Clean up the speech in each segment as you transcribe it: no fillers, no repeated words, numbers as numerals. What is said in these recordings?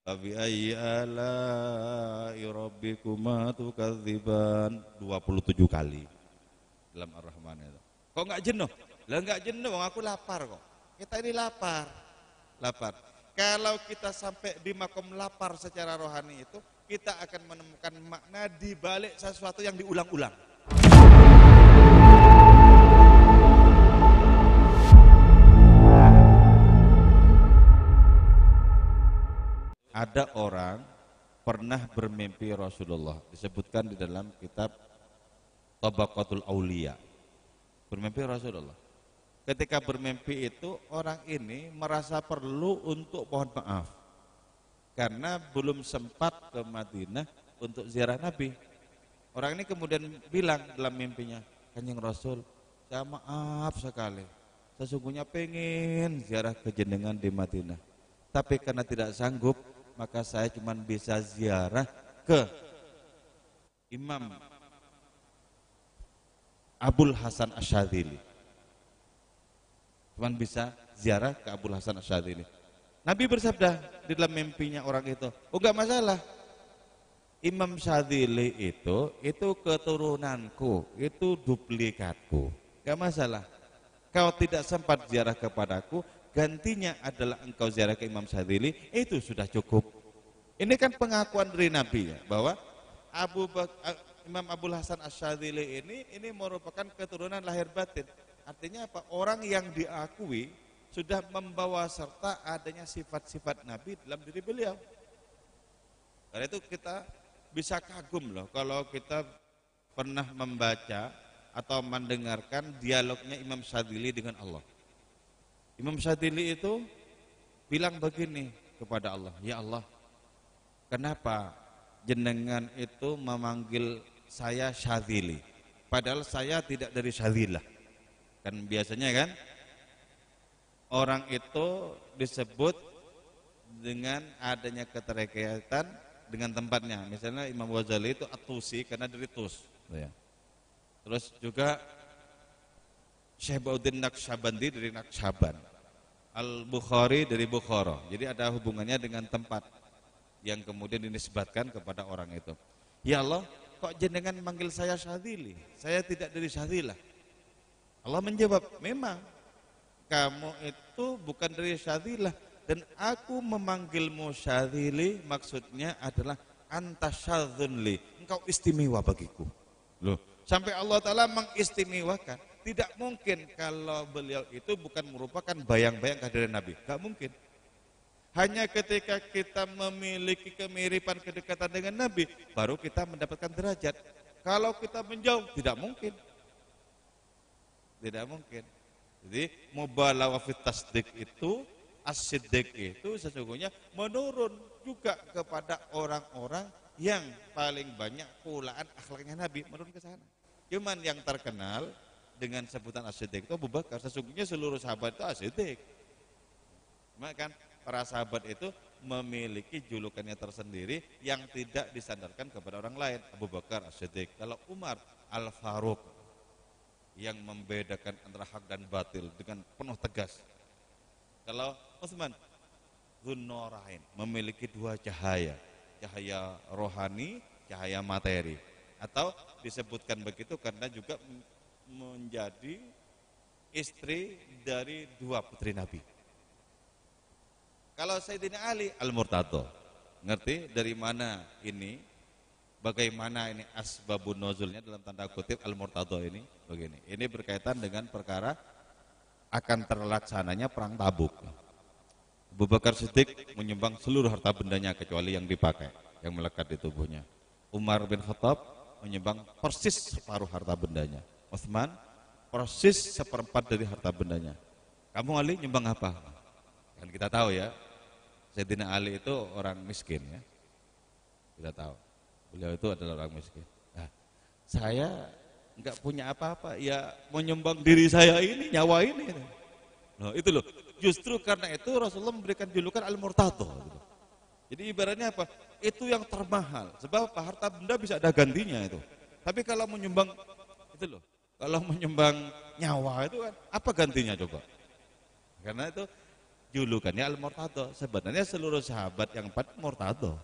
Fabi ayyi ala'i rabbikuma tukadziban 27 kali dalam Ar-Rahman itu. Kok enggak jenuh? Lah enggak jenuh, aku lapar kok. Kita ini lapar. Lapar. Kalau kita sampai di makom lapar secara rohani itu, kita akan menemukan makna di balik sesuatu yang diulang-ulang. Ada orang pernah bermimpi Rasulullah, disebutkan di dalam kitab Tabaqatul Auliya. Bermimpi Rasulullah. Ketika bermimpi itu, orang ini merasa perlu untuk mohon maaf karena belum sempat ke Madinah untuk ziarah Nabi. Orang ini kemudian bilang dalam mimpinya, Kanjeng Rasul, saya maaf sekali, sesungguhnya pengen ziarah ke jenengan di Madinah, tapi karena tidak sanggup, maka saya cuma bisa ziarah ke Imam Abul Hasan Asyadzili. Cuma bisa ziarah ke Abul Hasan Asyadzili. Nabi bersabda di dalam mimpinya orang itu, oh enggak masalah. Imam Syadzili itu keturunanku, itu duplikatku. Enggak masalah. Kau tidak sempat ziarah kepadaku, gantinya adalah engkau ziarah ke Imam Syadzili, itu sudah cukup. Ini kan pengakuan dari Nabi ya, bahwa Imam Abul Hasan Asyadzili ini merupakan keturunan lahir batin. Artinya apa? Orang yang diakui sudah membawa serta adanya sifat-sifat Nabi dalam diri beliau. Karena itu kita bisa kagum loh kalau kita pernah membaca atau mendengarkan dialognya Imam Syadzili dengan Allah. Imam Syadzili itu bilang begini kepada Allah, ya Allah, kenapa jenengan itu memanggil saya Syadzili, padahal saya tidak dari Syadzilah. Kan biasanya kan orang itu disebut dengan adanya keterkaitan dengan tempatnya. Misalnya Imam Ghazali itu At-Tusi karena dari Tus. Terus juga Syekh Bauddin Naqsyabandi dari Naqsyaban, Al-Bukhari dari Bukhara. Jadi ada hubungannya dengan tempat yang kemudian dinisbatkan kepada orang itu. Ya Allah, kok jenengan manggil saya Syadzili? Saya tidak dari Syadzilah. Allah menjawab, memang kamu itu bukan dari Syadzilah, dan aku memanggilmu Syadzili maksudnya adalah anta syadzunli, engkau istimewa bagiku. Loh, sampai Allah Ta'ala mengistimewakan. Tidak mungkin kalau beliau itu bukan merupakan bayang-bayang kehadiran Nabi. Gak mungkin. Hanya ketika kita memiliki kemiripan kedekatan dengan Nabi, baru kita mendapatkan derajat. Kalau kita menjauh, tidak mungkin. Tidak mungkin. Jadi mubalawah fit tasdik itu, as-siddiq itu sesungguhnya menurun juga kepada orang-orang yang paling banyak pulaan akhlaknya Nabi, menurun ke sana. Cuman yang terkenal dengan sebutan as-siddiq itu Abu Bakar. Sesungguhnya seluruh sahabat itu as-siddiq. Maka kan para sahabat itu memiliki julukannya tersendiri yang tidak disandarkan kepada orang lain. Abu Bakar as-siddiq, kalau Umar al-Faruq, yang membedakan antara hak dan batil dengan penuh tegas. Kalau Utsman Dzun-Nurain, memiliki dua cahaya, cahaya rohani, cahaya materi. Atau disebutkan begitu karena juga menjadi istri dari dua putri Nabi. Kalau Sayyidina Ali Al-Murtadha, ngerti dari mana ini? Bagaimana ini asbabun nuzulnya dalam tanda kutip Al-Murtadha ini? Begini, ini berkaitan dengan perkara akan terlaksananya perang Tabuk. Abu Bakar Siddiq menyumbang seluruh harta bendanya kecuali yang dipakai, yang melekat di tubuhnya. Umar bin Khattab menyumbang persis separuh harta bendanya. Utsman persis seperempat dari harta bendanya. Kamu Ali nyumbang apa? Kan kita tahu ya, Sayyidina Ali itu orang miskin ya. Kita tahu. Beliau itu adalah orang miskin. Nah, saya enggak punya apa-apa, ya mau nyumbang diri saya ini, nyawa ini. Nah, itu loh. Justru karena itu Rasulullah memberikan julukan Al-Murtadha. Gitu. Jadi ibaratnya apa? Itu yang termahal. Sebab apa? Harta benda bisa ada gantinya itu. Tapi kalau menyumbang itu loh. Kalau menyumbang nyawa itu kan apa gantinya coba? Karena itu Julukannya Al-Murtado. Sebenarnya seluruh sahabat yang empat Murtado.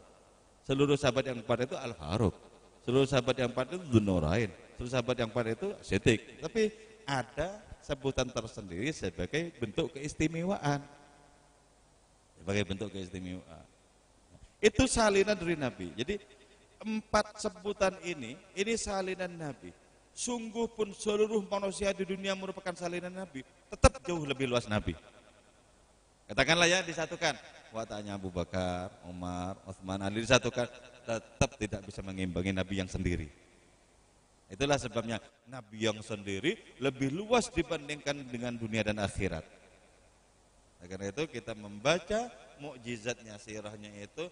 Seluruh sahabat yang empat itu Al-Faruq. Seluruh sahabat yang empat itu Dzunurain. Seluruh sahabat yang empat itu Siddiq. Tapi ada sebutan tersendiri sebagai bentuk keistimewaan. Sebagai bentuk keistimewaan. Itu salinan dari Nabi. Jadi empat sebutan ini salinan Nabi. Sungguh pun seluruh manusia di dunia merupakan salinan Nabi, tetap jauh lebih luas Nabi. Katakanlah ya disatukan, wataknya Abu Bakar, Umar, Utsman, Ali disatukan, tetap tidak bisa mengimbangi Nabi yang sendiri. Itulah sebabnya Nabi yang sendiri lebih luas dibandingkan dengan dunia dan akhirat. Karena itu kita membaca mukjizatnya, sirahnya itu,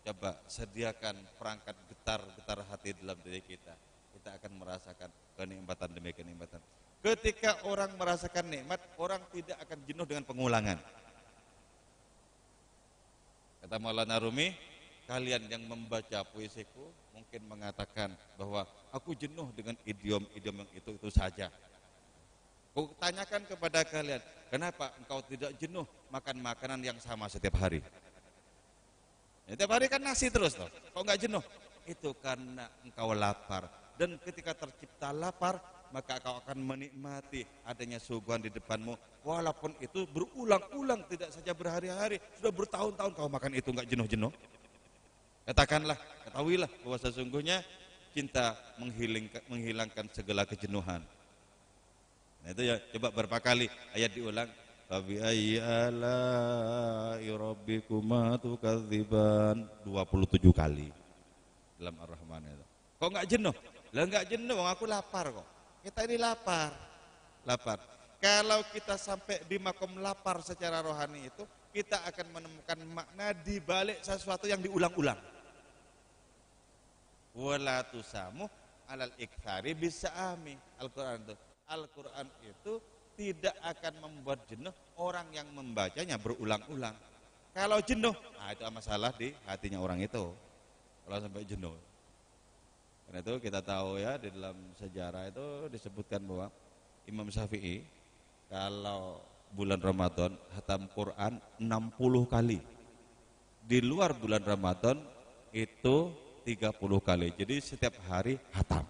coba sediakan perangkat getar hati dalam diri kita. Kita akan merasakan kenikmatan demi kenikmatan. Ketika orang merasakan nikmat, orang tidak akan jenuh dengan pengulangan. Kata Maulana Rumi, kalian yang membaca puisiku mungkin mengatakan bahwa aku jenuh dengan idiom-idiom yang itu saja. Aku tanyakan kepada kalian, kenapa engkau tidak jenuh makan makanan yang sama setiap hari? Ya, setiap hari kan nasi terus toh. Kok enggak jenuh? Itu karena engkau lapar. Dan ketika tercipta lapar, maka kau akan menikmati adanya suguhan di depanmu. Walaupun itu berulang-ulang, tidak saja berhari-hari, sudah bertahun-tahun kau makan itu enggak jenuh-jenuh. Katakanlah, ketahuilah bahwa sesungguhnya cinta menghilangkan segala kejenuhan. Nah itu ya, coba berapa kali ayat diulang. Fabi ayyi ala'i rabbikuma tukadziban, 27 kali dalam Ar-Rahman itu. Kok enggak jenuh? Lah enggak jenuh, aku lapar kok. Kita ini lapar. Kalau kita sampai di makom lapar secara rohani itu, kita akan menemukan makna di balik sesuatu yang diulang-ulang. Wala tusamu alal iktsari bisa'ami. Al-Quran itu tidak akan membuat jenuh orang yang membacanya berulang-ulang. Kalau jenuh, nah itu masalah di hatinya orang itu. Kalau sampai jenuh. Karena itu kita tahu ya, di dalam sejarah itu disebutkan bahwa Imam Syafi'i kalau bulan Ramadan hatam Quran 60 kali. Di luar bulan Ramadan itu 30 kali. Jadi setiap hari hatam.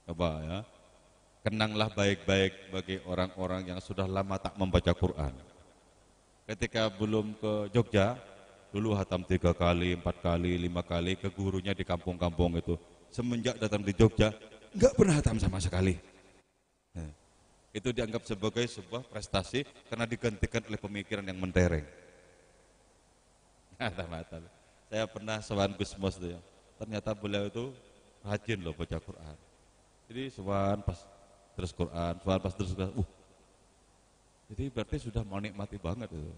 Coba ya. Kenanglah baik-baik bagi orang-orang yang sudah lama tak membaca Quran. Ketika belum ke Jogja, dulu hatam 3 kali, 4 kali, 5 kali ke gurunya di kampung-kampung itu. Semenjak datang di Jogja, enggak pernah hatam sama sekali. Nah, itu dianggap sebagai sebuah prestasi karena digantikan oleh pemikiran yang mentereng. Saya pernah sowan Gus Mos itu ya. Ternyata beliau itu rajin loh baca Quran. Jadi sowan pas terus Quran, sowan pas terus Quran. Jadi berarti sudah menikmati banget itu.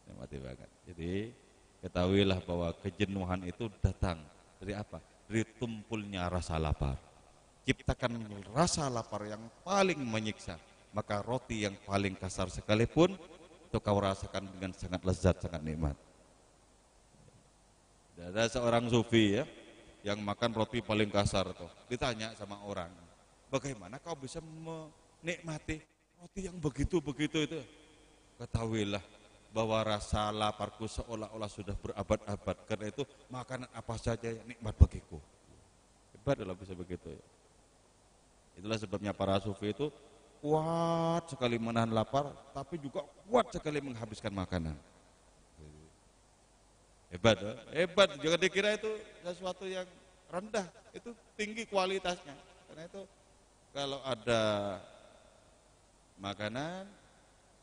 Menikmati banget. Jadi ketahuilah bahwa kejenuhan itu datang dari apa? Dari tumpulnya rasa lapar. Ciptakan rasa lapar yang paling menyiksa, maka roti yang paling kasar sekalipun itu kau rasakan dengan sangat lezat, sangat nikmat. Ada seorang sufi ya yang makan roti paling kasar tuh. Ditanya sama orang, bagaimana kau bisa menikmati roti yang begitu-begitu itu? Ketahuilah bahwa rasa laparku seolah-olah sudah berabad-abad. Karena itu makanan apa saja yang nikmat bagiku. Hebat kalau bisa begitu ya. Itulah sebabnya para sufi itu kuat sekali menahan lapar, tapi juga kuat sekali menghabiskan makanan. Hebat, hebat. Jangan dikira itu sesuatu yang rendah, itu tinggi kualitasnya. Karena itu kalau ada makanan,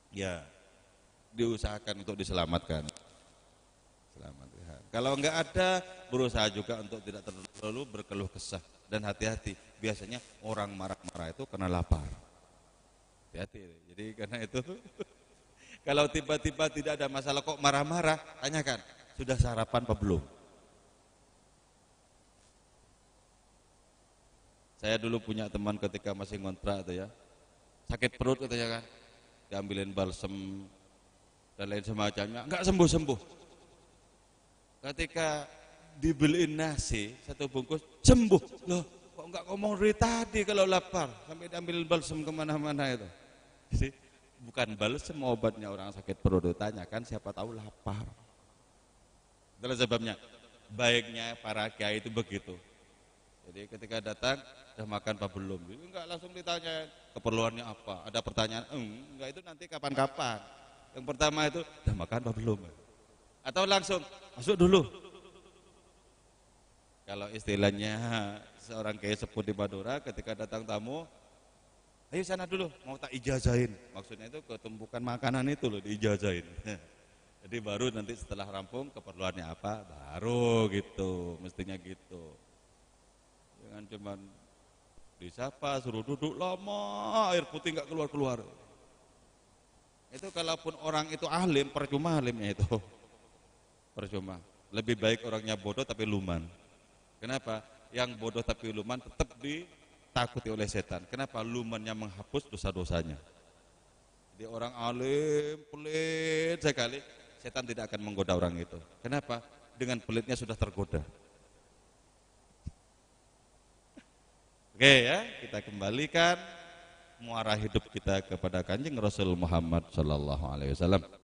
ya diusahakan untuk diselamatkan. Kalau enggak ada, berusaha juga untuk tidak terlalu berkeluh kesah. Dan hati-hati, biasanya orang marah-marah itu karena lapar. Hati-hati. Jadi karena itu, kalau tiba-tiba tidak ada masalah kok marah-marah, tanyakan, sudah sarapan apa belum? Saya dulu punya teman ketika masih ngontrak itu ya, sakit perut katanya kan, diambilin balsem dan lain semacamnya, enggak sembuh-sembuh. Ketika dibeliin nasi satu bungkus, sembuh. Loh, kok enggak ngomong dari tadi kalau lapar, sampai diambilin balsem kemana-mana itu. Jadi Bukan balsem obatnya orang sakit perut, tanyakan siapa tahu lapar. Itulah sebabnya baiknya para kiai itu begitu. Jadi ketika datang, sudah makan apa belum? Enggak, langsung ditanya keperluannya apa. Ada pertanyaan, enggak, itu nanti kapan-kapan. Yang pertama itu, sudah makan apa belum? Atau langsung, masuk dulu. Kalau istilahnya seorang kiai sepuh di Madura, ketika datang tamu, ayo sana dulu, mau tak ijazahin. Maksudnya itu ketumpukan makanan itu loh, diijazahin. Jadi baru nanti setelah rampung keperluannya apa, baru gitu, mestinya gitu. Jangan cuman disapa, suruh duduk lama, air putih nggak keluar-keluar. Itu kalaupun orang itu alim, percuma alimnya itu. Percuma. Lebih baik orangnya bodoh tapi luman. Kenapa? Yang bodoh tapi luman tetap ditakuti oleh setan. Kenapa? Lumannya menghapus dosa-dosanya. Jadi orang alim, pelit sekali, setan tidak akan menggoda orang itu. Kenapa? Dengan pelitnya sudah tergoda. Oke ya, kita kembalikan muara hidup kita kepada Kanjeng Rasul Muhammad sallallahu alaihi wasallam.